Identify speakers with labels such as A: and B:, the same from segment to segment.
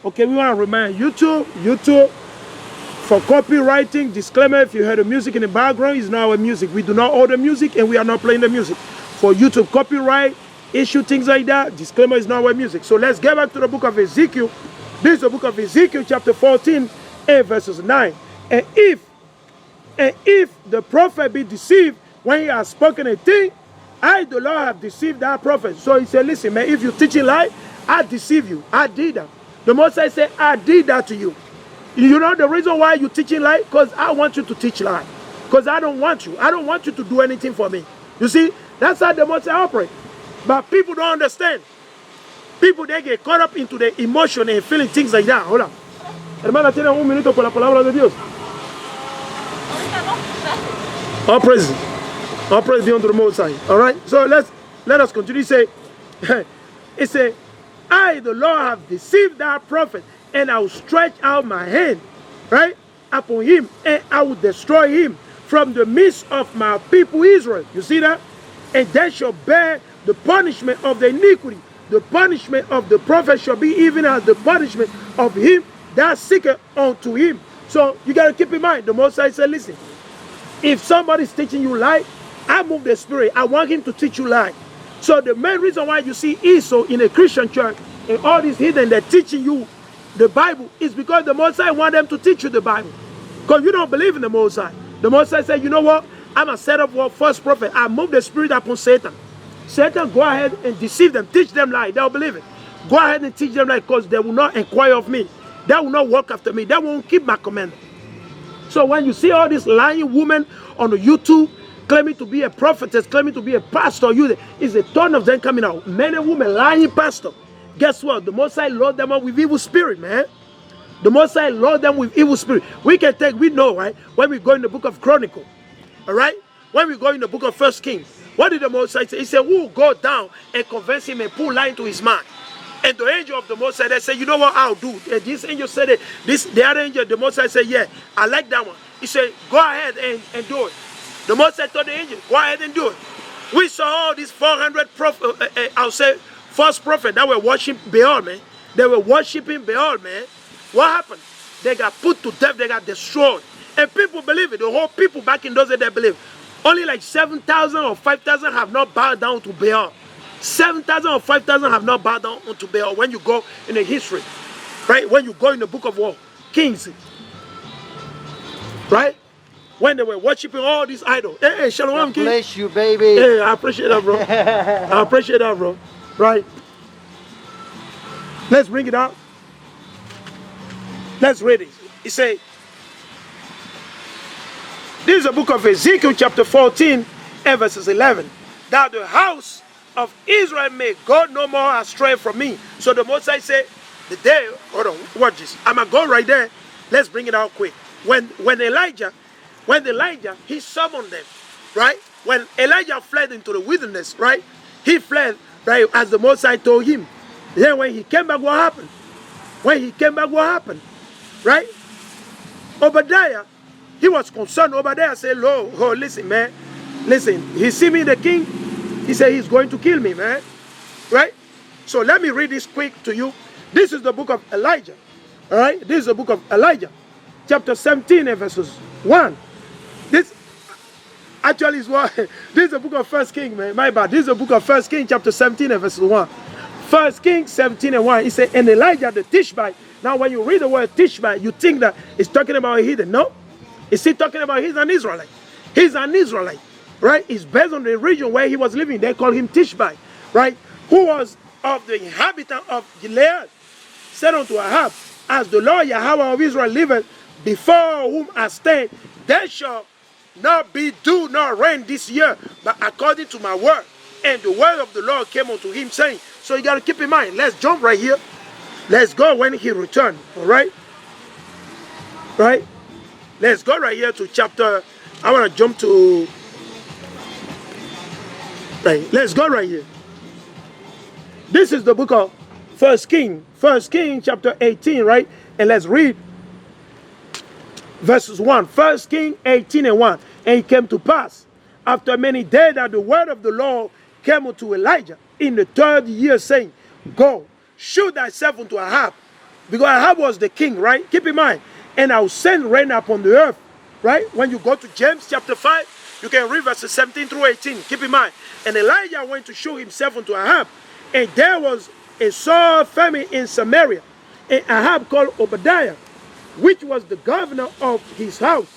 A: Okay, we want to remind YouTube, for copywriting, disclaimer, if you heard the music in the background, it's not our music. We do not own the music and we are not playing the music. For YouTube copyright, issue, things like that, disclaimer is not our music. So let's get back to the book of Ezekiel. This is the book of Ezekiel chapter 14 and verses 9. And if the prophet be deceived when he has spoken a thing, I, the Lord, have deceived that prophet. So he said, listen, man, if you teaching lie, I deceive you. I did that. The Most High said, I did that to you. You know the reason why you teaching lie? Because I want you to teach lie. Because I don't want you. I don't want you to do anything for me. You see, that's how the Most High operate. But people don't understand. People, they get caught up into the emotion and feeling things like that. Hold on. Hermana, tiene un minuto por la palabra de Dios. All praise. All praise be unto the Most High. All right. So let us continue. It say, I, the Lord, have deceived that prophet, and I will stretch out my hand, right, upon him, and I will destroy him from the midst of my people Israel. You see that? And they shall bear the punishment of the iniquity. The punishment of the prophet shall be even as the punishment of him that seeketh unto him. So you got to keep in mind, the Most High said, listen, if somebody's teaching you lie, I move the spirit. I want him to teach you lie. So the main reason why you see Esau in a Christian church and all these heathen, they're teaching you the Bible, is because the Most High want them to teach you the Bible. Because you don't believe in the Most High. The Most High said, you know what? I'm a set up false prophet. I move the spirit upon Satan. Satan, go ahead and deceive them. Teach them lie. They'll believe it. Go ahead and teach them lie, because they will not inquire of me. They will not walk after me. They won't keep my commandment. So when you see all these lying women on the YouTube claiming to be a prophetess, claiming to be a pastor, it's a ton of them coming out. Many women lying pastor. Guess what? The Most High load them up with evil spirit, man. The Most High load them with evil spirit. We know, right? When we go in the book of Chronicle, all right? When we go in the book of First Kings, what did the Most High say? He said, who will go down and convince him and pull lie into his mind? And the angel of the Most High, they said, you know what I'll do? And this angel said it. The other angel, the Most High said, yeah, I like that one. He said, go ahead and do it. The Most High told the angel, go ahead and do it. We saw all these 400 I'll say, false prophets that were worshiping Baal, man. They were worshiping Baal, man. What happened? They got put to death. They got destroyed. And people believe it. The whole people back in those days, they believe. Only like 7,000 or 5,000 have not bowed down to Baal. 7,000 or 5,000 have not bowed down to Baal when you go in the history. Right? When you go in the book of Kings. Right? When they were worshiping all these idols. Hey, Shalom, King.
B: Bless you, baby.
A: Hey, I appreciate that, bro. I appreciate that, bro. Right? Let's bring it out. Let's read it. It says, this is the book of Ezekiel chapter 14 and verses 11. That the house of Israel may go no more astray from me. So the Most High said, the day, hold on, watch this. I'm going to go right there. Let's bring it out quick. When Elijah, he summoned them, right? When Elijah fled into the wilderness, right? He fled, right, as the Most High told him. Then when he came back, what happened? When he came back, what happened? Right? Obadiah, he was concerned. Obadiah said, oh, listen, man. Listen, he see me, the king. He said he's going to kill me, man. Right? So let me read this quick to you. This is the book of Elijah. All right? This is the book of Elijah. Chapter 17 and verses 1. This actually is what, this is the book of First King, man. My bad. This is the book of First King, chapter 17 and verses 1. First King 17 and 1. He said, and Elijah the Tishbite. Now when you read the word Tishbite, you think that it's talking about a heathen. No. Is he talking about he's an Israelite? He's an Israelite. Right? It's based on the region where he was living. They call him Tishbite. Right? Who was of the inhabitant of Gilead. Said unto Ahab, as the Lord YAHAWAH of Israel liveth, before whom I stand, there shall not be dew nor rain this year, but according to my word. And the word of the Lord came unto him, saying, so you got to keep in mind, let's jump right here. Let's go when he returned. All right? Right? Let's go right here to chapter, I want to jump to, right, let's go right here. This is the book of First King chapter 18, right? And let's read verses 1. First King 18 and 1. And it came to pass, after many days, that the word of the Lord came unto Elijah in the 3rd year, saying, go, show thyself unto Ahab, because Ahab was the king, right? Keep in mind. And I'll send rain upon the earth, right? When you go to James chapter 5, you can read verses 17 through 18. Keep in mind. And Elijah went to show himself unto Ahab. And there was a sore famine in Samaria. And Ahab called Obadiah, which was the governor of his house.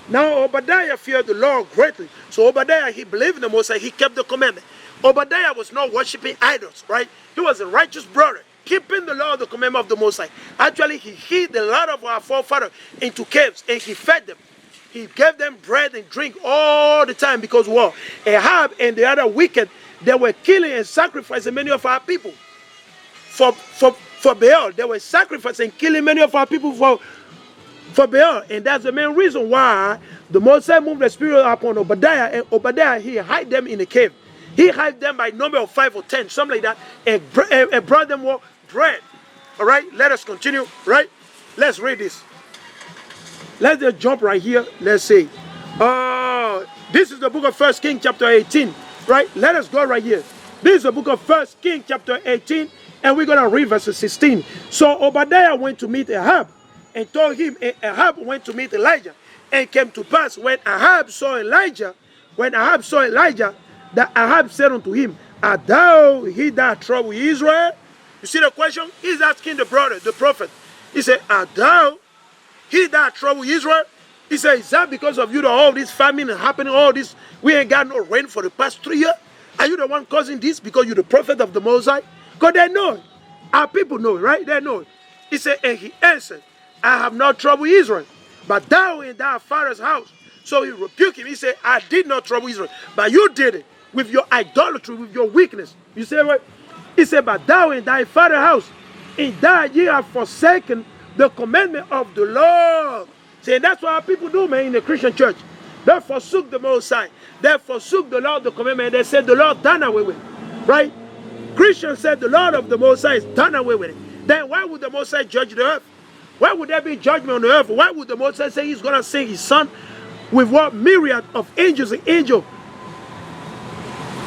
A: Now Obadiah feared the Lord greatly. So Obadiah, he believed in the Most High. He kept the commandment. Obadiah was not worshiping idols, right? He was a righteous brother, keeping the law of the commandment of the Most High. Actually, he hid the lot of our forefathers into caves, and he fed them. He gave them bread and drink all the time, because what? Ahab and the other wicked, they were killing and sacrificing many of our people for Baal. They were sacrificing and killing many of our people for Baal. And that's the main reason why the Most High moved the Spirit upon Obadiah, and Obadiah, he hid them in a cave. He hid them by number of 5 or 10, something like that, and brought them what? Bread. All right, let us continue, right? Let's read this. Let's just jump right here. Let's see. This is the book of 1 Kings chapter 18, right? Let us go right here. This is the book of 1 Kings chapter 18, and we're going to read verse 16. So Obadiah went to meet Ahab, and told him, and Ahab went to meet Elijah. And it came to pass, when Ahab saw Elijah, that Ahab said unto him, art thou he that trouble Israel? You see the question? He's asking the brother, the prophet. He said, art thou he that trouble Israel? He said, is that because of you that all this famine is happening, all this, we ain't got no rain for the past 3 years? Are you the one causing this because you're the prophet of the Most High? Because they know it. Our people know it, right? They know it. He said, and he answered, I have not troubled Israel, but thou in thy father's house. So he rebuked him. He said, I did not trouble Israel, but you did it with your idolatry, with your weakness. You say what? He said, but thou in thy father's house, in that ye have forsaken the commandment of the Lord. See, that's what our people do, man, in the Christian church. They forsook the Most High. They forsook the Lord, the commandment. They said the Lord done away with it, right? Christians said the Lord of the Most High is done away with it. Then why would the Most High judge the earth? Why would there be judgment on the earth? Why would the Most High say he's going to send his son with what myriad of angels and angels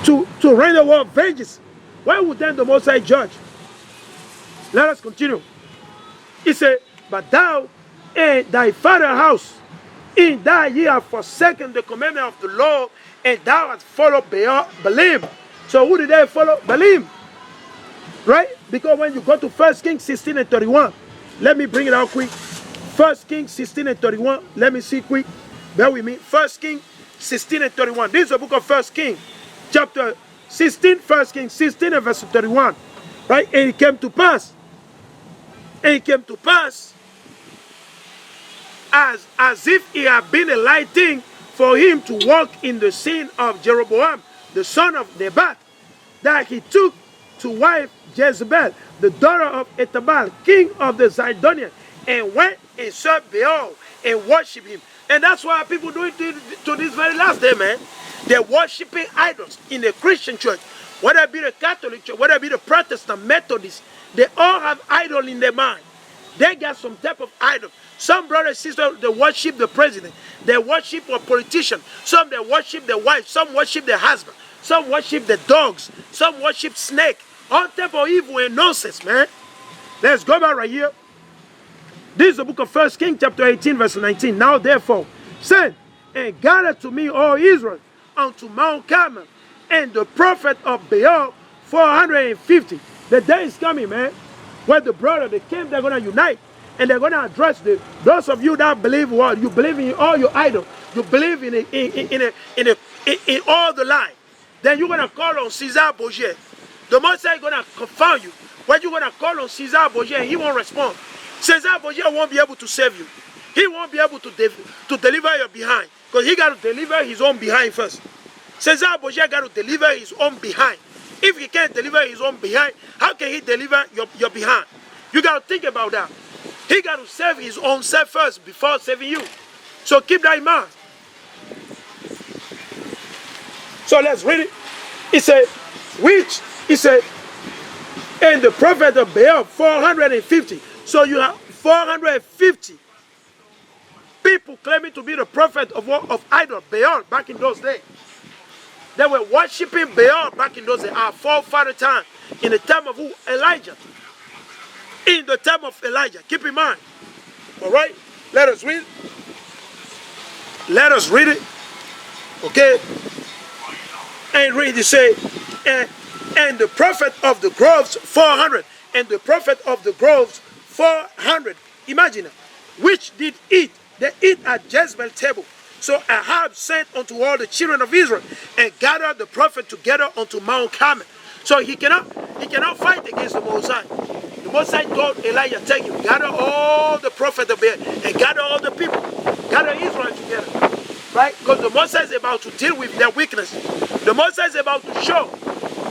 A: to render what vengeance? Why would then the Most High judge? Let us continue. He said, but thou and thy father's house, in that ye have forsaken the commandment of the Lord, and thou hast followed Balaam. So who did they follow? Balaam. Right? Because when you go to 1 Kings 16 and 31, let me bring it out quick. 1 Kings 16 and 31. Let me see quick. Bear with me. 1 Kings 16 and 31. This is the book of 1 Kings, chapter 16, 1 Kings 16 and verse 31. Right? And it came to pass. And it came to pass as if it had been a light thing for him to walk in the sin of Jeroboam, the son of Nebat, that he took to wife Jezebel, the daughter of Etabal, king of the Zidonians, and went and served Baal and worshiped him. And that's why people do it to this very last day, man. They're worshiping idols in the Christian church, whether it be the Catholic church, whether it be the Protestant, Methodist. They all have idol in their mind. They got some type of idol. Some brothers and sisters, they worship the president. They worship a politician. Some they worship the wife. Some worship the husband. Some worship the dogs. Some worship snake. All type of evil and nonsense, man. Let's go back right here. This is the book of 1 Kings chapter 18 verse 19. Now therefore, send and gather to me all Israel unto Mount Carmel, and the prophet of Baal 450. The day is coming, man, where the brother, they came, they're going to unite, and they're going to address those of you that believe what? You believe in all your idols. You believe in all the lie. Then you're going to call on Caesar Borgia. The Most High is going to confound you. When you're going to call on Caesar Borgia, he won't respond. Caesar Borgia won't be able to save you. He won't be able to deliver your behind, because he got to deliver his own behind first. Caesar Borgia got to deliver his own behind. If he can't deliver his own behind, how can he deliver your behind? You got to think about that. He got to save his own self first before saving you. So keep that in mind. So let's read it. It said, and the prophet of Baal 450. So you have 450 people claiming to be the prophet of idol Baal back in those days. They were worshiping Baal back in those days, our forefather time, in the time of who? Elijah. in the time of Elijah. Keep in mind. All right? Let us read. Let us read it. Okay? And read it. Say, and the prophet of the groves 400. And the prophet of the groves 400. Imagine it. Which did eat. They eat at Jezebel's table. So Ahab sent unto all the children of Israel and gathered the prophet together unto Mount Carmel. So he cannot fight against the Most High. The Most High told Eliyah, take him, gather all the prophets of Baal and gather all the people, gather Israel together. Right? Because the Most High is about to deal with their weakness. The Most High is about to show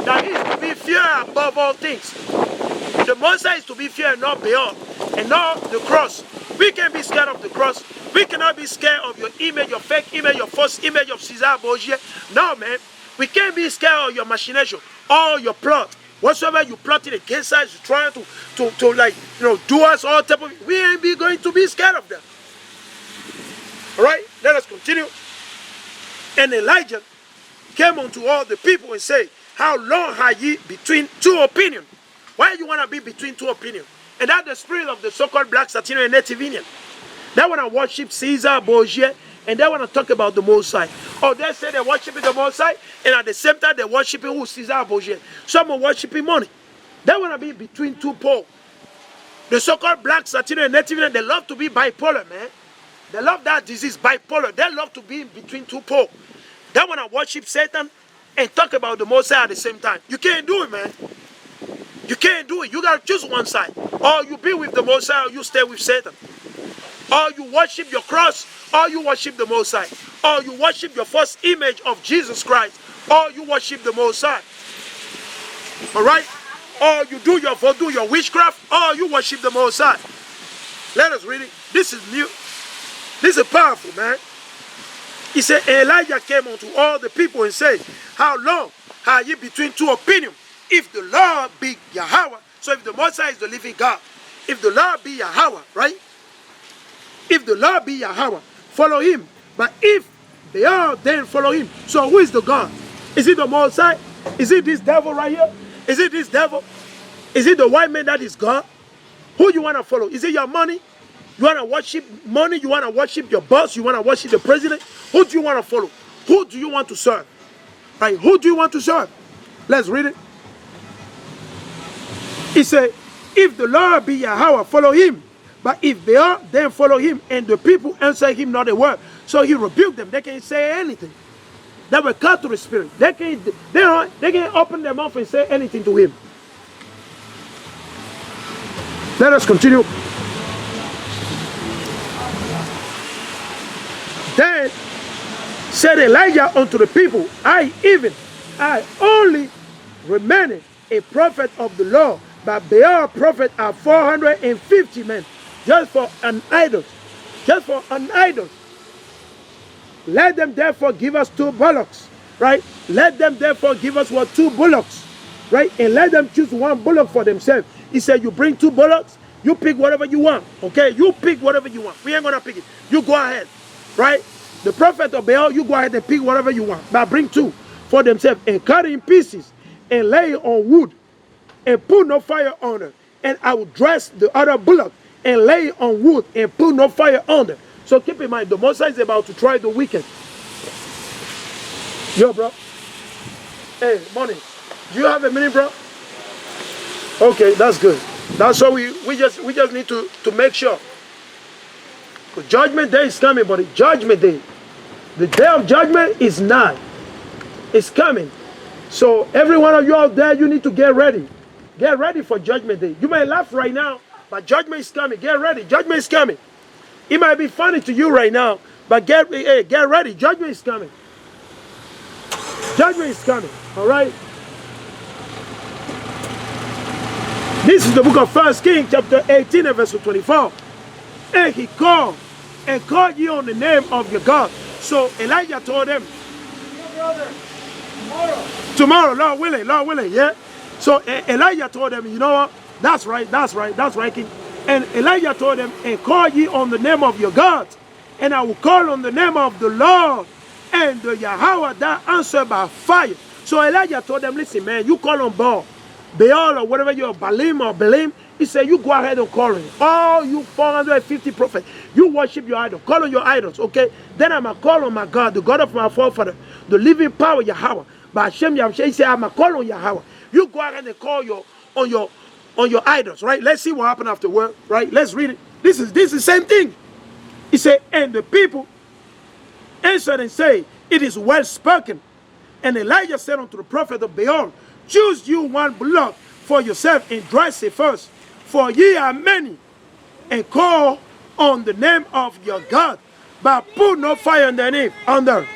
A: that he is to be feared above all things. The Most High is to be feared, not Baal, and not the cross. We can't be scared of the cross. We cannot be scared of your image, your fake image, your false image of Caesar Borgia. No, man. We can't be scared of your machination, all your plot. Whatsoever you plotted against us, you're trying to like, do us all type of, we ain't be going to be scared of them. All right, let us continue. And Elijah came unto all the people and said, how long are ye between two opinions? Why you want to be between two opinions? And that's the spirit of the so-called black Latino and Native Indian. They want to worship Caesar Borgia, and they want to talk about the Most High. Or they say they're worshiping the Most High, and at the same time they're worshiping who? Caesar Borgia. Some are worshiping money. They want to be between two poles. The so-called black Latino and Native Indian, they love to be bipolar, man. They love that disease, bipolar. They love to be between two poles. They want to worship Satan and talk about the Most High at the same time. You can't do it, man. You can't do it. You got to choose one side. Or you be with the Most High, or you stay with Satan. Or you worship your cross, or you worship the Most High. Or you worship your first image of Jesus Christ, or you worship the Most High. All right? Or you do your voodoo, your witchcraft, or you worship the Most High. Let us read it. This is new. This is powerful, man. He said, Elijah came unto all the people and said, how long are ye between two opinions? If the Lord be YAHAWAH, so if the Most High is the living God, if the Lord be YAHAWAH, right? If the Lord be YAHAWAH, follow him. But if they all then follow him, so who is the God? Is it the Most High? Is it this devil right here? Is it this devil? Is it the white man that is God? Who you want to follow? Is it your money? You want to worship money? You want to worship your boss? You want to worship the president? Who do you want to follow? Who do you want to serve? Right? Who do you want to serve? Let's read it. He said, if the Lord be YAHAWAH, follow him. But if they are, then follow him. And the people answer him not a word. So he rebuked them. They can't say anything. They were cut to the spirit. They can't open their mouth and say anything to him. Let us continue. Then said Elijah unto the people, I only remain a prophet of the Lord, but Baal prophet are 450 men, just for an idol. Just for an idol. Let them therefore give us 2 bullocks, right? Let them therefore give us 2 bullocks, right? And let them choose 1 bullock for themselves. He said, you bring 2 bullocks, you pick whatever you want, okay? You pick whatever you want. We ain't gonna pick it. You go ahead, right? The prophet of Baal, you go ahead and pick whatever you want, but bring 2 for themselves and cut it in pieces and lay it on wood and put no fire on it. And I will dress the other bullock and lay it on wood and put no fire on it. So keep in mind, the Most High is about to try the wicked. Yo, bro. Hey, money. Do you have a minute, bro? Okay, that's good. That's all we just need to make sure. The judgment day is coming, buddy. Judgment day. The day of judgment is nigh. It's coming. So every one of you out there, you need to get ready. Get ready for judgment day. You may laugh right now, but judgment is coming. Get ready. Judgment is coming. It might be funny to you right now, but get ready. Judgment is coming. Judgment is coming. All right? This is the book of 1 Kings, chapter 18, and verse 24. And he called ye on the name of your God. So Elijah told them, tomorrow, Lord willing, yeah. So Elijah told them, you know what? That's right, King. And Elijah told them, and call ye on the name of your God, and I will call on the name of the Lord, and the YAHAWAH that answer by fire. So Elijah told them, listen, man, you call on Baal. Baal or whatever you're, Balaam or Balaam, he said, you go ahead and call him. All you 450 prophets, you worship your idol. Call on your idols, okay? Then I'm going to call on my God, the God of my forefather, the living power, YAHAWAH. But Hashem Yahweh, he said, I'm going to call on YAHAWAH. You go ahead and call on your idols, right? Let's see what happened afterward, right? Let's read it. This is the same thing. He said, and the people answered and said, it is well spoken. And Elijah said unto the prophet of Baal, choose you one block for yourself and dress it first, for ye are many, and call on the name of your God, but put no fire underneath, under.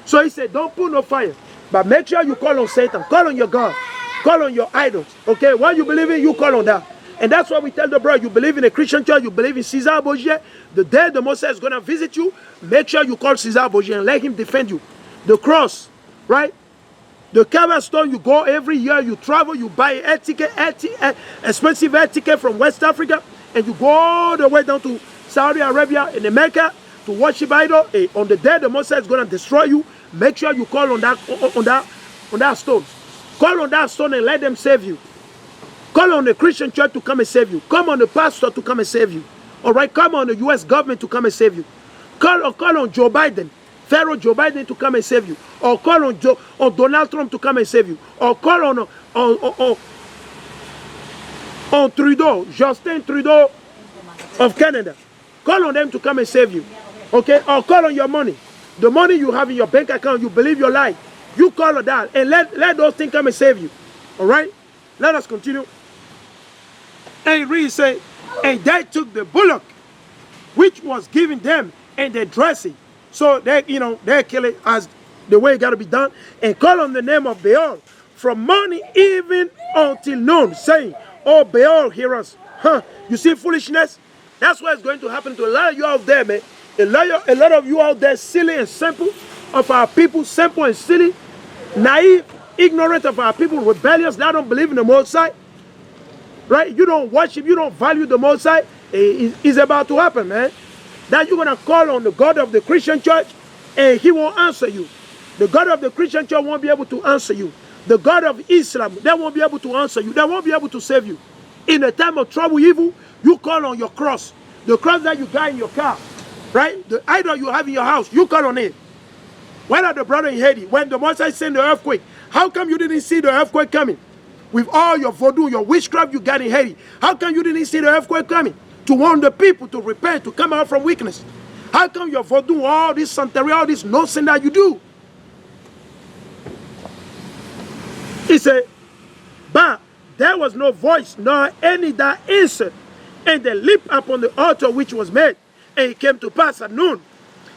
A: So he said, don't put no fire, but make sure you call on Satan, call on your God, call on your idols, okay? What you believe in, you call on that. And that's why we tell the brother, you believe in a Christian church, you believe in Caesar Borgia, the day the Moses is going to visit you, make sure you call Caesar Borgia and let him defend you. The cross, right? The Kaaba stone, you go every year, you travel, you buy air ticket, expensive air ticket from West Africa, and you go all the way down to Saudi Arabia and America to worship idol. Hey, on the day the Moses is going to destroy you, make sure you call on that stone. Call on that stone and let them save you. Call on the Christian church to come and save you. Come on the pastor to come and save you. All right, come on the U.S. government to come and save you. Call on Joe Biden, Pharaoh Joe Biden to come and save you. Or call on Donald Trump to come and save you. Or call on Trudeau, Justin Trudeau of Canada. Call on them to come and save you. Okay? Or call on your money. The money you have in your bank account, you believe your lie. You call on that and let those things come and save you. All right? Let us continue. And it really say, and they took the bullock which was given them, and they dress it. So they kill it as the way it got to be done, and call on the name of Baal from morning even until noon, saying, oh Baal, hear us. Huh? You see foolishness? That's what is going to happen to a lot of you out there, man. A lot of you out there, silly and simple of our people, simple and silly, naive, ignorant of our people, rebellious, that don't believe in the Most High. Right? You don't worship, you don't value the Most High. It's about to happen, man. That you're going to call on the God of the Christian church and he won't answer you. The God of the Christian church won't be able to answer you. The God of Islam, they won't be able to answer you. They won't be able to save you. In a time of trouble, evil, you call on your cross. The cross that you got in your car. Right? The idol you have in your house, you call on it. When are the brother in Haiti? When the Most High sent the earthquake, how come you didn't see the earthquake coming? With all your voodoo, your witchcraft you got in Haiti, how come you didn't see the earthquake coming? To warn the people to repent, to come out from weakness. How come your voodoo, all this Santeria, all this nonsense that you do? He said, but there was no voice, nor any that answered. And they leaped upon the altar which was made. And it came to pass at noon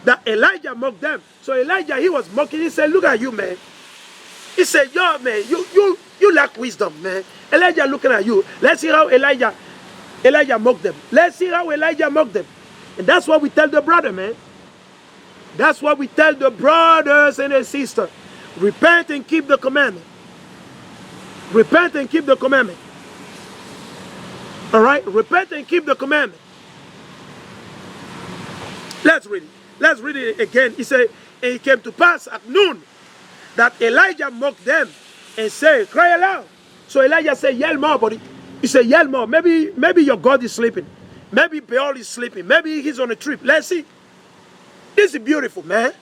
A: that Elijah mocked them. So Elijah, he was mocking. He said, look at you, man. He said, yo, man, you lack wisdom, man. Elijah looking at you. Let's see how Elijah mocked them. Let's see how Elijah mocked them. And that's what we tell the brother, man. That's what we tell the brothers and the sisters. Repent and keep the commandment. Repent and keep the commandment. All right? Repent and keep the commandment. Let's read it. Let's read it again. He said, and it came to pass at noon that Elijah mocked them and said, cry aloud. So Elijah said, yell more, buddy. He said, yell more. Maybe your God is sleeping. Maybe Baal is sleeping. Maybe he's on a trip. Let's see. This is beautiful, man.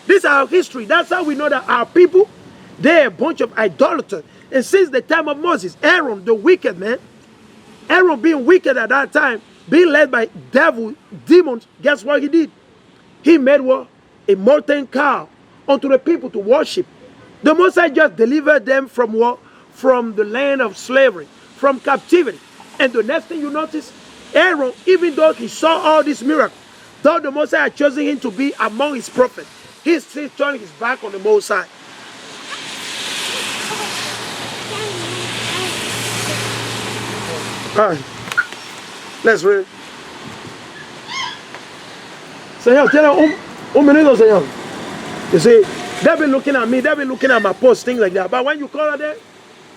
A: This is our history. That's how we know that our people, they're a bunch of idolaters. And since the time of Moses, Aaron, the wicked man, Aaron being wicked at that time, being led by devil, demons, guess what he did? He made what? A molten cow unto the people to worship. The Most High just delivered them from what? From the land of slavery, from captivity. And the next thing you notice, Aaron, even though he saw all these miracles, though the Most High had chosen him to be among his prophets, he still turned his back on the Most High. All right, let's read. Señor, tiene un minuto, Señor. You see, they've been looking at me, they've been looking at my posts, things like that. But when you call them,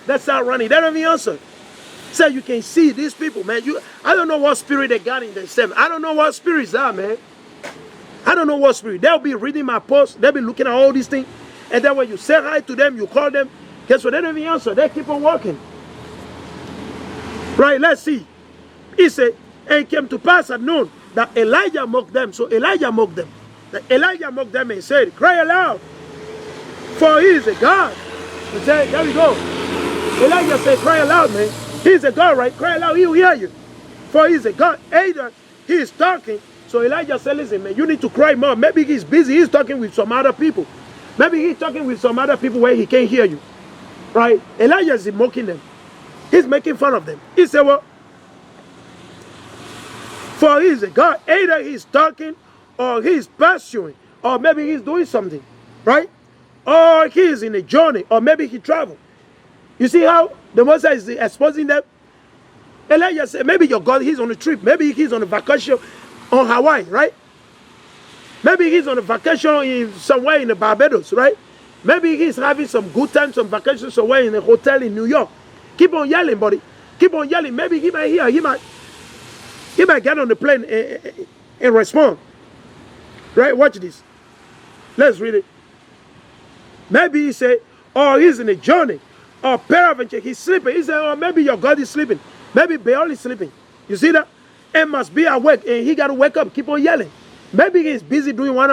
A: they start running. They don't even answer. So you can see these people, man. I don't know what spirit they got in themselves. I don't know what spirits are, man. I don't know what spirit. They'll be reading my posts. They'll be looking at all these things. And then when you say hi to them, you call them. Guess what? They don't even answer. They keep on walking. Right, let's see. He said, and it came to pass at noon that Elijah mocked them. So Elijah mocked them. Elijah mocked them and said, cry aloud, for he is a God. He said, there we go. Elijah said, cry aloud, man. He is a God, right? Cry aloud, he will hear you. For he is a God. Either he is talking. So Elijah said, listen, man, you need to cry more. Maybe he's busy. He's talking with some other people. Maybe he's talking with some other people where he can't hear you. Right? Elijah is mocking them. He's making fun of them. He said, well, for he is a God. Either he's talking or he's pursuing, or maybe he's doing something. Right? Or he is in a journey, or maybe he traveled. You see how the Moses is exposing them? Elijah said, maybe your God, he's on a trip. Maybe he's on a vacation on Hawaii, right? Maybe he's on a vacation somewhere in the Barbados, right? Maybe he's having some good time, some vacation somewhere in a hotel in New York. Keep on yelling, buddy. Keep on yelling. Maybe he might hear. He might get on the plane and respond. Right? Watch this. Let's read it. Maybe he said, oh, he's in a journey. Or peradventure, he's sleeping. He said, oh, maybe your God is sleeping. Maybe Baal is sleeping. You see that? And must be awake. And he got to wake up. Keep on yelling. Maybe he's busy doing one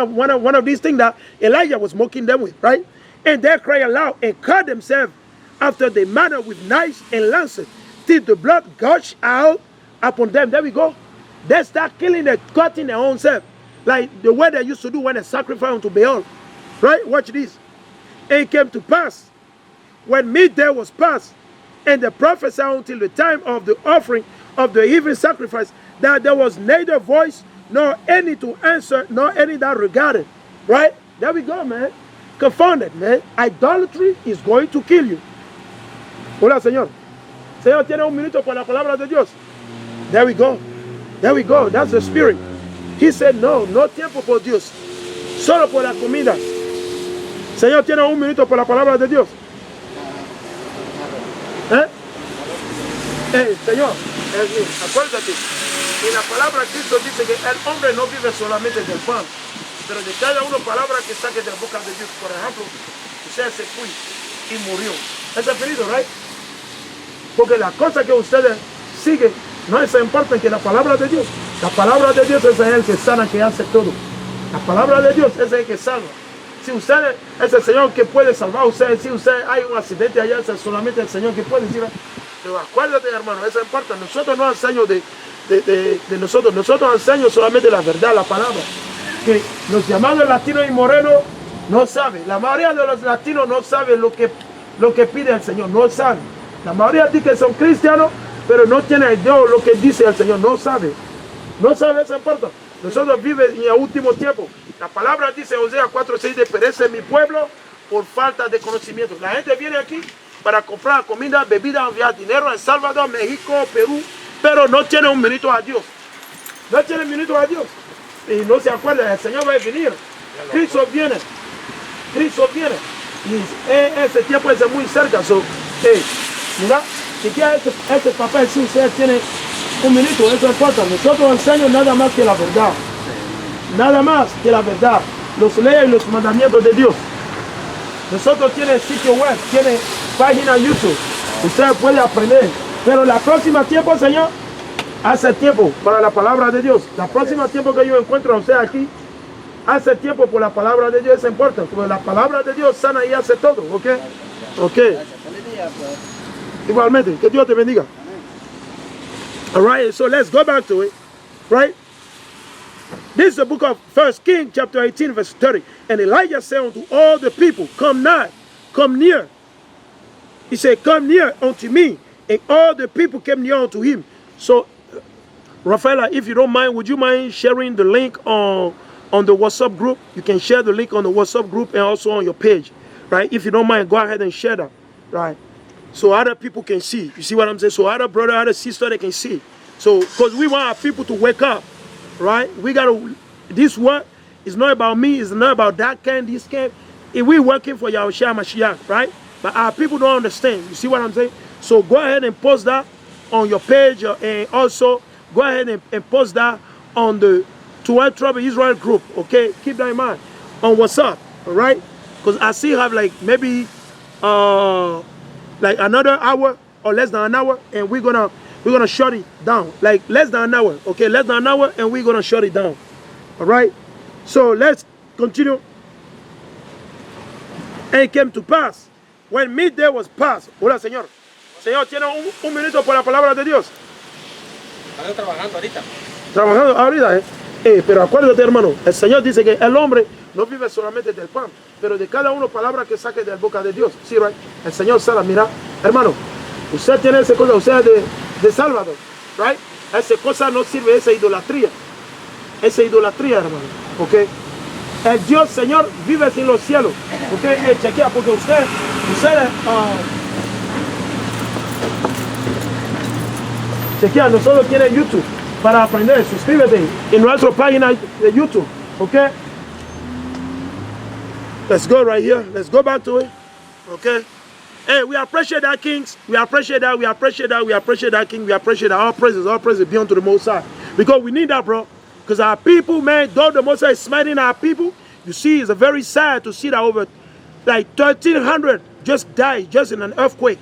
A: of these things that Elijah was mocking them with, right? And they cry aloud and cut themselves after the manner with knives and lances, till the blood gushed out upon them. There we go. They start killing and cutting their own self, like the way they used to do when they sacrifice unto Baal. Right? Watch this. And it came to pass, when midday was past, and the prophesied until the time of the offering of the evening sacrifice, that there was neither voice nor any to answer, nor any that regarded. Right? There we go, man. Confounded, man. Idolatry is going to kill you. Hola, Señor. Señor, tiene un minuto para la palabra de Dios. There we go. There we go. That's the spirit. He said, no tiempo por Dios. Solo por la comida. Señor, tiene un minuto para la palabra de Dios. Señor, acuérdate. Y la palabra de Cristo dice que el hombre no vive solamente del pan, pero de cada una palabra que saque de la boca de Dios. Por ejemplo, usted se fue y murió. ¿Es referido, right? Porque la cosa que ustedes siguen no es importante que la palabra de Dios. La palabra de Dios es el que sana, que hace todo. La palabra de Dios es el que salva. Si usted es el Señor que puede salvar a usted, si usted hay un accidente allá, es solamente el Señor que puede decir. Pero acuérdate, hermano, eso importa. Nosotros no enseñamos de nosotros. Nosotros enseñamos solamente la verdad, la palabra. Que los llamados latinos y morenos no saben. La mayoría de los latinos no saben lo que pide el Señor. No saben. La mayoría dice que son cristianos, pero no tienen idea de lo que dice el Señor. No saben. No saben, eso importa. Nosotros vivimos en el último tiempo. La palabra dice, Osea 4:6, de perece mi pueblo por falta de conocimiento. La gente viene aquí para comprar comida, bebida, enviar dinero en Salvador, México, Perú, pero no tiene un minuto a Dios. No tiene un minuto a Dios. Y no se acuerda, el Señor va a venir. Cristo viene. Cristo viene. Y ese tiempo es muy cerca. So, mira, si quiere este papel, si usted tiene un minuto, eso importa. Nosotros enseñamos nada más que la verdad. Nada más que la verdad. Los leyes y los mandamientos de Dios. Nosotros tiene sitio web, tiene página YouTube. Usted puede aprender. Pero la próxima tiempo, Señor, hace tiempo para la palabra de Dios. La próxima tiempo que yo encuentro a usted aquí, hace tiempo por la palabra de Dios, es importante. Porque la palabra de Dios sana y hace todo, ¿ok? Ok. Igualmente, que Dios te bendiga. All right, so let's go back to it, right? This is the book of 1 Kings, chapter 18, verse 30. And Elijah said unto all the people, come nigh, come near. He said, come near unto me. And all the people came near unto him. So, Rafaela, if you don't mind, would you mind sharing the link on the WhatsApp group? You can share the link on the WhatsApp group and also on your page, right? If you don't mind, go ahead and share that, right? So other people can see. You see what I'm saying? So other brother, other sister, they can see. So, because we want our people to wake up, right? We got to, this work is not about me, it's not about that kind, this kind. If we're working for Yahushua Mashiach, right? But our people don't understand. You see what I'm saying? So go ahead and post that on your page, and also go ahead and post that on the 12 Trouble Israel group, okay? Keep that in mind. On WhatsApp, all right? Because I still have like maybe like another hour or less than an hour, and we're gonna we're going to shut it down. Like less than an hour. Okay, less than an hour and we're going to shut it down. All right? So let's continue. And it came to pass, when midday was past. Hola, Señor. Señor, ¿tiene un minuto por la palabra de Dios?
B: Están trabajando ahorita.
A: Trabajando ahorita, pero acuérdate, hermano, el Señor dice que el hombre no vive solamente del pan, pero de cada uno palabra que saque de la boca de Dios. Sí, right? El Señor sabe, mira, hermano, usted tiene esa cosa, usted es de Salvador, right? Esa cosa no sirve, esa idolatría, hermano, ¿ok? El Dios, Señor, vive en los cielos, ¿ok? Chequea, porque usted chequea, nosotros tiene YouTube para aprender, suscríbete en nuestra página de YouTube, ¿ok? Let's go right here. Let's go back to it. Okay. Hey, we appreciate that, kings. We appreciate that. We appreciate that. We appreciate that, king. We appreciate that. All praises be unto the Most High. Because we need that, bro. Because our people, man, though the Most High is smiting our people, you see, it's very sad to see that over like 1,300 just died just in an earthquake.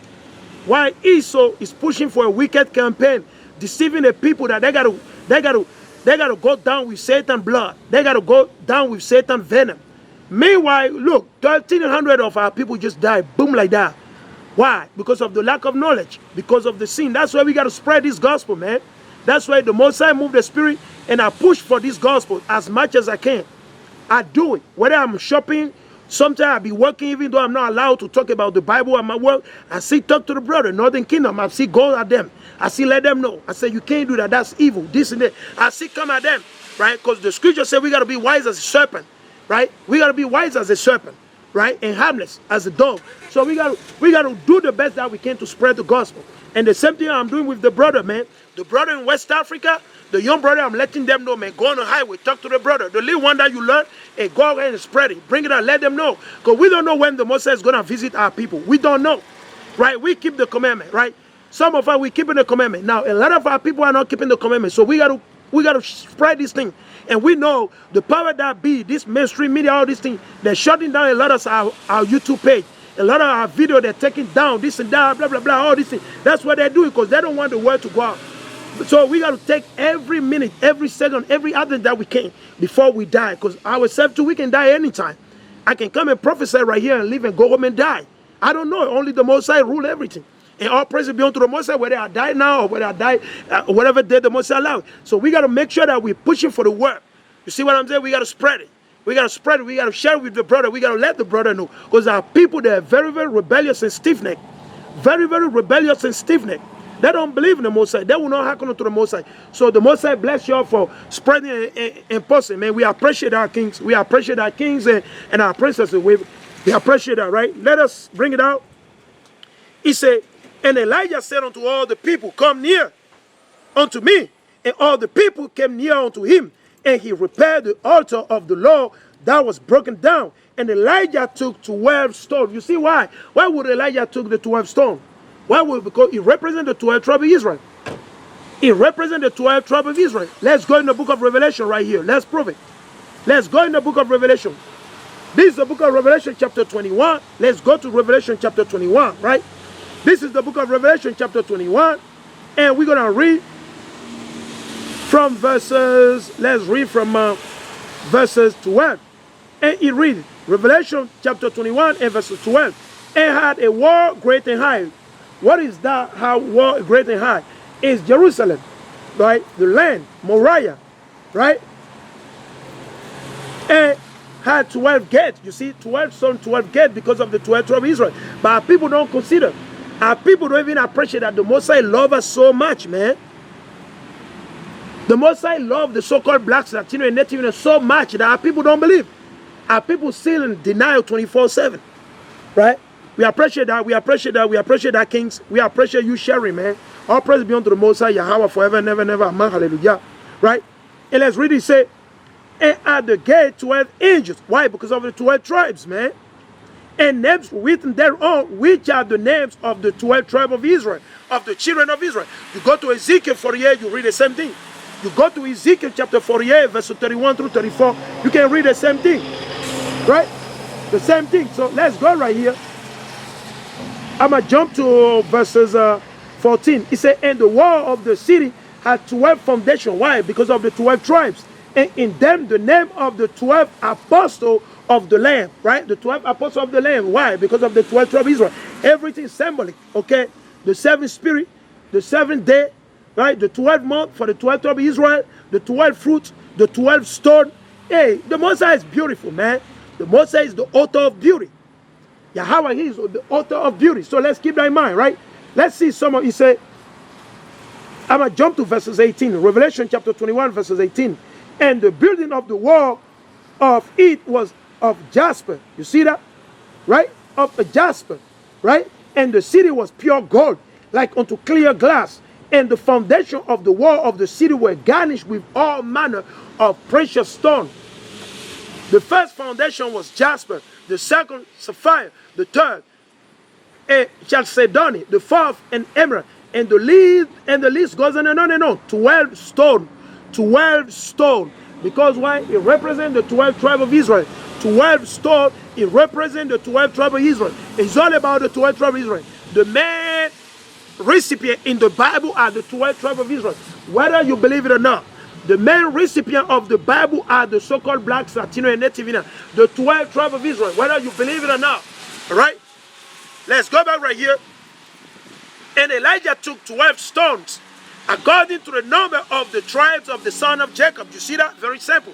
A: While Esau is pushing for a wicked campaign, deceiving the people that they gotta go down with Satan's blood. They gotta go down with Satan's venom. Meanwhile, look, 1,300 of our people just died, boom, like that. Why? Because of the lack of knowledge, because of the sin. That's why we got to spread this gospel, man. That's why the Most High moved the Spirit, and I push for this gospel as much as I can. I do it. Whether I'm shopping, sometimes I be working, even though I'm not allowed to talk about the Bible at my work. I see talk to the brother, Northern Kingdom. I see go at them. I see let them know. I say, you can't do that. That's evil, this and that. I see come at them, right? Because the scripture says we got to be wise as a serpent. Right? We got to be wise as a serpent, right? And harmless as a dove. So we got to do the best that we can to spread the gospel. And the same thing I'm doing with the brother, man. The brother in West Africa, the young brother, I'm letting them know, man. Go on the highway, talk to the brother. The little one that you learn, hey, go ahead and spread it. Bring it out, let them know. Because we don't know when the Messiah is going to visit our people. We don't know, right? We keep the commandment, right? Some of us, we keeping the commandment. Now, a lot of our people are not keeping the commandment. So we got to spread this thing. And we know the power that be, this mainstream media, all these things, they're shutting down a lot of our YouTube page. A lot of our video, they're taking down this and that, blah, blah, blah, all these things. That's what they're doing because they don't want the word to go out. So we got to take every minute, every second, every other that we can before we die. Because ourselves too, we can die anytime. I can come and prophesy right here and live and go home and die. I don't know. Only the Most High rule everything. And all praise be unto the Most High, whether I die now or whether I die, whatever day the Most High allows. So we got to make sure that we're pushing for the word. You see what I'm saying? We got to spread it. We got to spread it. We got to share it with the brother. We got to let the brother know. Because our people, they're very, very rebellious and stiff-necked. Very, very rebellious and stiff-necked. They don't believe in the Most High. They will not hearken to the Most High. So the Most High bless y'all for spreading and posting. Man, we appreciate our kings. We appreciate our kings and our princesses. We appreciate that, right? Let us bring it out. He said, and Elijah said unto all the people, come near unto me. And all the people came near unto him. And he repaired the altar of the Lord that was broken down. And Elijah took 12 stones. You see why? Why would Elijah took the 12 stones? Why would? Because he represents the 12 tribes of Israel. He represents the 12 tribes of Israel. Let's go in the book of Revelation right here. Let's prove it. Let's go in the book of Revelation. This is the book of Revelation chapter 21. Let's go to Revelation chapter 21, right? This is the book of Revelation chapter 21. And we're going to read from verses, let's read from verses 12. And he read Revelation chapter 21 and verses 12. And had a wall great and high. What is that? How wall great and high? It's Jerusalem, right? The land, Moriah, right? And had 12 gates. You see, 12 son, 12 gates because of the 12 tribes of Israel. But our people don't consider. Our people don't even appreciate that the Most High love us so much, man. The Most High love the so-called blacks, Latino, and Native so much that our people don't believe. Our people still in denial 24/7, right? We appreciate that. We appreciate that. We appreciate that, kings. We appreciate you sharing, man. All praise be unto the Most High, YAHAWAH, forever and ever and ever. Amen. Hallelujah. Right? And let's read it. Say, and at the gate 12 angels. Why? Because of the 12 tribes, man. And names written thereon, which are the names of the 12 tribes of Israel, of the children of Israel. You go to Ezekiel 48, you read the same thing. You go to Ezekiel chapter 48, verses 31 through 34, you can read the same thing. Right? The same thing. So let's go right here. I'm going to jump to verses 14. He said, and the wall of the city had 12 foundations. Why? Because of the 12 tribes. And in them the name of the 12 apostles of the Lamb, right? The 12 apostles of the Lamb. Why? Because of the 12 tribes of Israel. Everything symbolic, okay? The 7th spirit, the 7th day, right? The 12th month for the 12 tribes of Israel, the 12 fruits, the 12 stone. Hey, the Most High is beautiful, man. The Most High is the author of beauty. YAHAWAH is the author of beauty. So let's keep that in mind, right? Let's see some of you say, I'm going to jump to verses 18. Revelation chapter 21, verses 18. And the building of the wall of it was of jasper. You see that? Right? Of a jasper. Right? And the city was pure gold, like unto clear glass. And the foundation of the wall of the city were garnished with all manner of precious stone. The first foundation was jasper. The second, sapphire. The third, chalcedony. The fourth, an emerald. And the list goes on and on and on. 12 stone. 12 stone. Because why? It represents the 12 tribes of Israel. 12 stone, it represents the 12 tribes of Israel. It's all about the 12 tribes of Israel. The main recipient in the Bible are the 12 tribes of Israel. Whether you believe it or not. The main recipient of the Bible are the so-called blacks, Latino, and Native Indian. The 12 tribes of Israel. Whether you believe it or not. Alright? Let's go back right here. And Elijah took 12 stones, according to the number of the tribes of the son of Jacob. You see that? Very simple.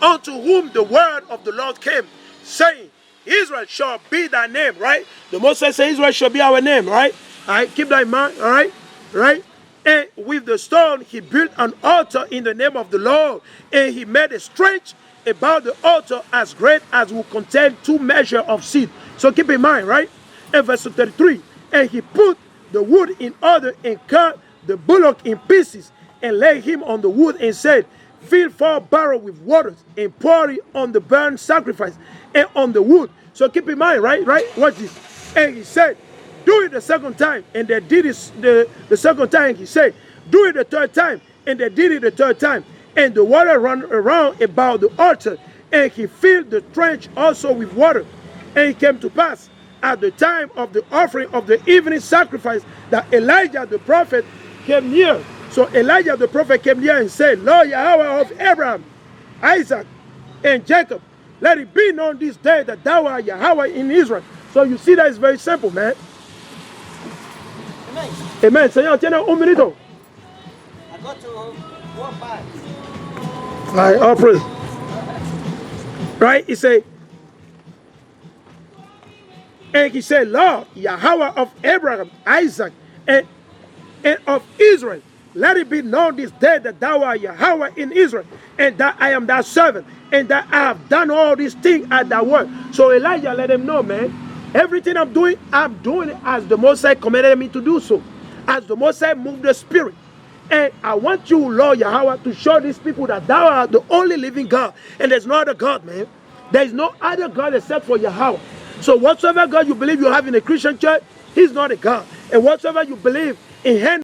A: Unto whom the word of the Lord came, saying, Israel shall be thy name, right? The Moses says Israel shall be our name, right? All right, keep that in mind, all right? Right? And with the stone, he built an altar in the name of the Lord, and he made a trench about the altar as great as will contain 2 measures of seed. So keep in mind, right? And verse 33, and he put the wood in order and cut the bullock in pieces and laid him on the wood and said, fill 4 barrels with water and pour it on the burnt sacrifice and on the wood. So keep in mind, right? Watch this. And he said, do it the second time. And they did it the second time. He said, do it the third time. And they did it the third time. And the water ran around about the altar. And he filled the trench also with water. And it came to pass at the time of the offering of the evening sacrifice that Elijah the prophet came near. So Elijah the prophet came near and said, Lord YAHAWAH of Abraham, Isaac, and Jacob, let it be known this day that thou art YAHAWAH in Israel. So you see that it's very simple, man.
B: Amen.
A: Amen. Señor, tiene un minuto.
B: I got to 1:5.
A: All right, all praise. Right? He said, Lord, YAHAWAH of Abraham, Isaac, and of Israel, let it be known this day that thou art YAHAWAH in Israel, and that I am thy servant, and that I have done all these things at thy word. So Elijah let him know, man, everything I'm doing it as the Most High commanded me to do so. As the Most High moved the Spirit. And I want you, Lord YAHAWAH, to show these people that thou art the only living God. And there's no other God, man. There is no other God except for YAHAWAH. So whatsoever God you believe you have in a Christian church, he's not a God. And whatsoever you believe in hand